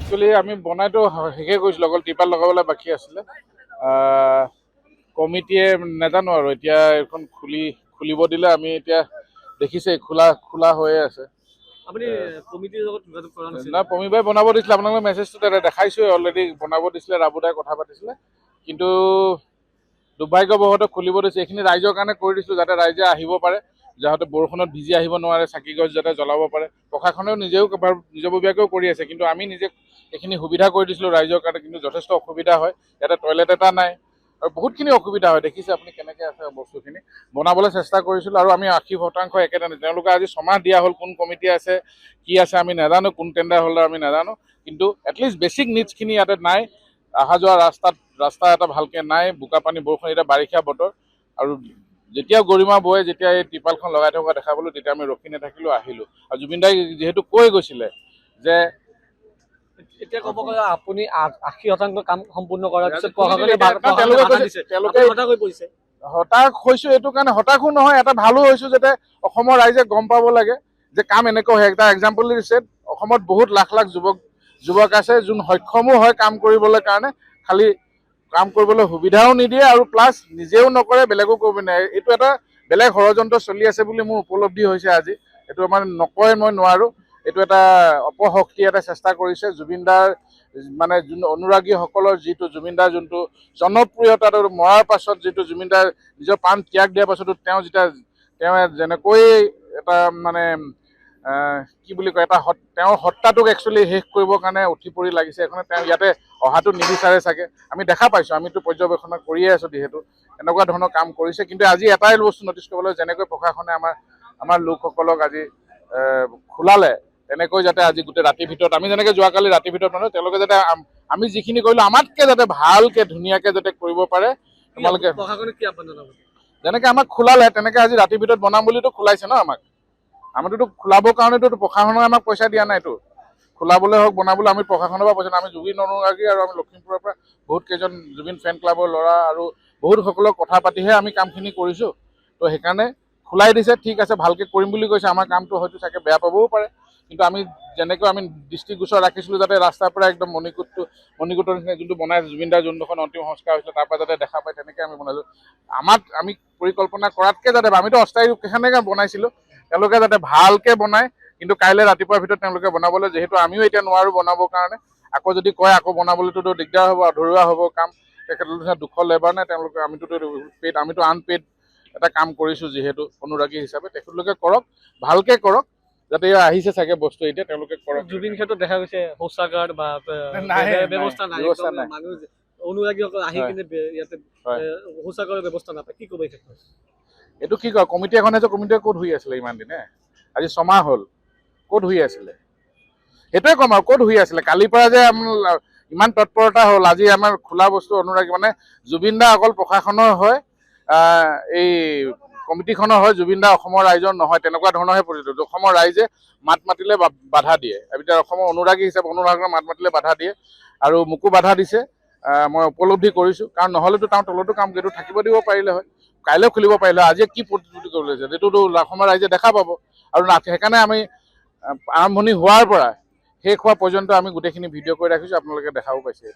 Actually আমি বনাইতো শেষে কৰিছিলোঁ, অকল টিপাল লগাবলৈ বাকী আছিলে। কমিটিয়ে নাজানো আৰু এতিয়া এইখন খুলিব দিলে আমি এতিয়া দেখিছে খোলা হৈয়ে আছে। আপুনি কমিটিৰ লগত যোগাযোগ কৰা নাছিল? না, পমিবাই বনাব দিছিলে, আপোনালোকে মেছেজটো তাতে দেখাইছোৱে অলৰেডি। বনাব দিছিলে, ৰাবুদাই কথা পাতিছিলে, কিন্তু দুৰ্ভাগ্যবশতঃ খুলিব দিছে। এইখিনি ৰাইজৰ কাৰণে কৰি দিছিলোঁ, যাতে ৰাইজে আহিব পাৰে, যাতে বৰষুণত ভিজি আহিব নোৱাৰে, চাকি গছ যাতে জ্বলাব পাৰে। প্ৰশাসনেও নিজাববীয়াকেও কৰি আছে, কিন্তু আমি নিজে এইখিনি সুবিধা কৰি দিছিলোঁ ৰাইজৰ কাৰণে। কিন্তু যথেষ্ট অসুবিধা হয়, ইয়াতে টয়লেট এটা নাই আৰু বহুতখিনি অসুবিধা হয়। দেখিছে আপুনি কেনেকৈ আছে বস্তুখিনি। বনাবলৈ চেষ্টা কৰিছিলোঁ আৰু আমি 80% একেধৰণে। তেওঁলোকে আজি 6 মাহ দিয়া হ'ল, কোন কমিটি আছে কি আছে আমি নাজানো, কোন টেণ্ডাৰ হোল্ডাৰ আমি নাজানো, কিন্তু এটলিষ্ট বেছিক নিডছখিনি ইয়াতে নাই। অহা যোৱা ৰাস্তা এটা ভালকৈ নাই, বোকা পানী বৰষুণ, এতিয়া বাৰিষা বতৰ। আৰু যেতিয়া গৰিমা বয়ে, যেতিয়া এই টিপালখন লগাই থকা দেখা পালোঁ, তেতিয়া আমি ৰখি নাথাকিলোঁ, আহিলোঁ। আৰু জুবিন দাই যিহেতু কৈ গৈছিলে যে এতিয়া ক'ব গ'লে আপুনি 80% কাম সম্পূৰ্ণ কৰাৰ পিছত হতাশ হৈছোঁ। এইটো কাৰণে হতাশো নহয়, এটা ভালো হৈছোঁ, যাতে অসমৰ ৰাইজে গম পাব লাগে যে কাম এনেকৈ হয়। এটা এক্সাম্পল দিছে, অসমত বহুত লাখ যুৱক আছে, যোন সক্ষমো হয় কাম কৰিবলৈ কাৰণে, খালি কাম কৰিবলৈ সুবিধাও নিদিয়ে আৰু প্লাছ নিজেও নকৰে, বেলেগো কৰিব নোৱাৰে। এইটো এটা বেলেগ ষড়যন্ত্ৰ চলি আছে বুলি মোৰ উপলব্ধি হৈছে আজি। এইটো মানে নকয় মই নোৱাৰোঁ। এইটো এটা অপশক্তি এটা চেষ্টা কৰিছে। জুবিনদাৰ মানে যোন অনুৰাগীসকলৰ যিটো জুবিনদাৰ যোনটো জনপ্ৰিয়তাটো মৰাৰ পাছত, যিটো জুবিনদাৰ নিজৰ প্ৰাণ ত্যাগ দিয়াৰ পাছতো তেওঁ যেনেকৈ এটা মানে কি বুলি কয়, তেওঁৰ সত্তাটোক একচুৱেলি শেষ কৰিবৰ কাৰণে উঠি পৰি লাগিছে। এখনে তেওঁ ইয়াতে অহাটো নিবিচাৰে চাগে, আমি দেখা পাইছোঁ। আমিতো পৰ্যবেক্ষণ কৰিয়ে আছোঁ, যিহেতু এনেকুৱা ধৰণৰ কাম কৰিছে। কিন্তু আজি এটাই বস্তু নটিচ কৰিব লাগে, যেনেকৈ প্ৰশাসনে আমাৰ লোকসকলক আজি খোলালে, তেনেকৈ যাতে আজি গোটেই ৰাতিৰ ভিতৰত, আমি যেনেকৈ যোৱাকালি ৰাতিৰ ভিতৰত মানুহ, তেওঁলোকে যাতে আমি যিখিনি কৰিলোঁ আমাতকৈ যাতে ভালকৈ ধুনীয়াকৈ যাতে কৰিব পাৰে। তোমালোকে যেনেকৈ আমাক খোলালে, তেনেকৈ আজি ৰাতিৰ ভিতৰত বনাম বুলিতো খোলাইছে ন আমাক। আমিতো খোলাবৰ কাৰণেতো প্ৰশাসনে আমাক পইচা দিয়া নাইতো। খোলাবলৈ হওক, বনাবলৈ আমি প্ৰশাসনৰ পৰা পইচা নাই। আমি জুবিন অনুৰাগী আৰু আমি লখিমপুৰৰ পৰা বহুত কেইজন জুবিন ফেন ক্লাবৰ ল'ৰা আৰু বহুতসকলক কথা পাতিহে আমি কামখিনি কৰিছোঁ। তো সেইকাৰণে খোলাই দিছে, ঠিক আছে, ভালকৈ কৰিম বুলি কৈছে। আমাৰ কামটো হয়তো চাগে বেয়া পাবও পাৰে, কিন্তু আমি যেনেকৈ আমি দৃষ্টিগোচৰ ৰাখিছিলোঁ, যাতে ৰাস্তাৰ পৰা একদম মণিকূটৰ নিচিনা যোনটো বনাইছে, জুবিনদাৰ যোনডোখন অন্তিম সংস্কাৰ হৈছিলে, তাৰ পৰা যাতে দেখা পায়, তেনেকৈ আমি বনালোঁ। আমি পৰিকল্পনা কৰাতকৈ যাতে, আমিতো অস্থায়ী কেনেকৈ বনাইছিলোঁ, তেওঁলোকে যাতে ভালকৈ বনায়। কিন্তু কাইলৈ ৰাতিপুৱাৰ ভিতৰত তেওঁলোকে বনাবলৈ, যিহেতু আমিও এতিয়া নোৱাৰোঁ বনাবৰ কাৰণে, আকৌ যদি কয় আকৌ বনাবলৈতো দিগদাৰ হ'ব, আধৰুৱা হ'ব কাম। তেখেতলোকৰ দুখৰ লেবাৰ নাই, আমিতো আনপেইড এটা কাম কৰিছোঁ যিহেতু অনুৰাগী হিচাপে। তেখেতলোকে কৰক, ভালকৈ কৰক, যাতে আহিছে চাগে বস্তু, এতিয়া তেওঁলোকে কৰক। জুবিন ক্ষেত্ৰত দেখা গৈছে শৌচাগাৰ বা ব্যৱস্থা নাই, অনুৰাগীসকল আহি কিনে ইয়াতে শৌচাগাৰৰ ব্যৱস্থা নাপায়, কি ক'ব এই ক্ষেত্ৰত? এইটো কি কয়, কমিটি এখন আছে, কমিটিয়ে ক'ত শুই আছিলে ইমান দিনে? আজি 6 মাহ হ'ল, ক'ত শুই আছিলে? সেইটোৱে ক'ম আৰু, ক'ত শুই আছিলে? কালিৰ পৰা যে ইমান তৎপৰতা হ'ল, আজি আমাৰ খোলা বস্তু অনুৰাগী, মানে জুবিন দা অকল প্ৰশাসনৰ হয়, এই কমিটিখনৰ হয়, জুবিন দা অসমৰ ৰাইজৰ নহয়, তেনেকুৱা ধৰণৰহে পৰিস্থিতি। অসমৰ ৰাইজে মাত মাতিলে বাধা দিয়ে, এতিয়া অসমৰ অনুৰাগী হিচাপে অনুৰাগীৰ মাত মাতিলে বাধা দিয়ে, আৰু মোকো বাধা দিছে। মই উপলব্ধি কৰিছোঁ, কাৰণ নহ'লেতো তাৰ তলতো কাম সেইটো থাকিব দিব পাৰিলে হয়, কাইলৈ খুলিব পাৰিলে হয়। আজি কি প্ৰতিশ্ৰুতি কৰিব লৈছে, সেইটোতো অসমৰ ৰাইজে দেখা পাব। আৰু সেইকাৰণে আমি আৰম্ভণি হোৱাৰ পৰা শেষ হোৱা পৰ্যন্ত আমি গোটেইখিনি ভিডিঅ' কৰি ৰাখিছোঁ, আপোনালোকে দেখাব পাইছে।